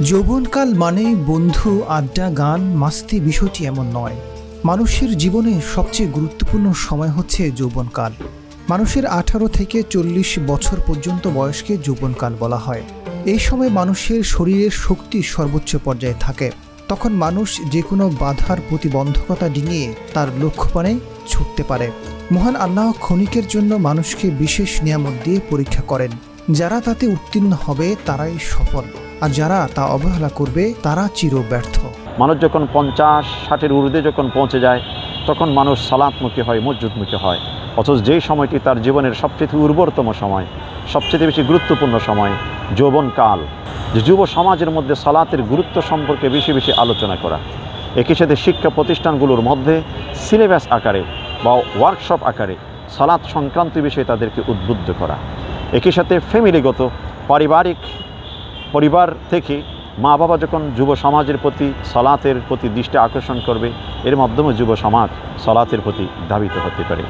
যৌবনকাল মানে বন্ধু, আড্ডা, গান, মাস্তি বিষয়টি এমন নয়। মানুষের জীবনে সবচেয়ে গুরুত্বপূর্ণ সময় হচ্ছে যৌবনকাল। মানুষের 18 থেকে 40 বছর পর্যন্ত বয়সকে যৌবনকাল বলা হয়। এই সময় মানুষের শরীরের শক্তি সর্বোচ্চ পর্যায়ে থাকে। তখন মানুষ যে কোনো বাধার প্রতিবন্ধকতা ডিঙিয়ে তার লক্ষ্যপানে ছুটতে পারে। মহান আল্লাহ ক্ষণিকের জন্য মানুষকে বিশেষ নিয়ামত দিয়ে পরীক্ষা করেন। যারা তাতে উত্তীর্ণ হবে তারাই সফল, আর যারা তা অবহেলা করবে তারা চির ব্যর্থ। মানুষ যখন 50-60-এর ঊর্ধ্বে যখন পৌঁছে যায় তখন মানুষ সালাতমুখী হয়, মসজিদমুখী হয়। অথচ যেই সময়টি তার জীবনের সবচেয়ে উর্বরতম সময়, সবচেয়ে বেশি গুরুত্বপূর্ণ সময়, যৌবনকাল, যে যুব সমাজের মধ্যে সালাতের গুরুত্ব সম্পর্কে বেশি বেশি আলোচনা করা, একই সাথে শিক্ষা প্রতিষ্ঠানগুলোর মধ্যে সিলেবাস আকারে বা ওয়ার্কশপ আকারে সালাত সংক্রান্ত বিষয়ে তাদেরকে উদ্বুদ্ধ করা, একই সাথে ফ্যামিলিগত পরিবার থেকে মা বাবা যখন যুব সমাজের প্রতি সালাতের প্রতি দৃষ্টি আকর্ষণ করবে, এর মাধ্যমে যুব সমাজ সালাতের প্রতি ধাবিত হতে পারে।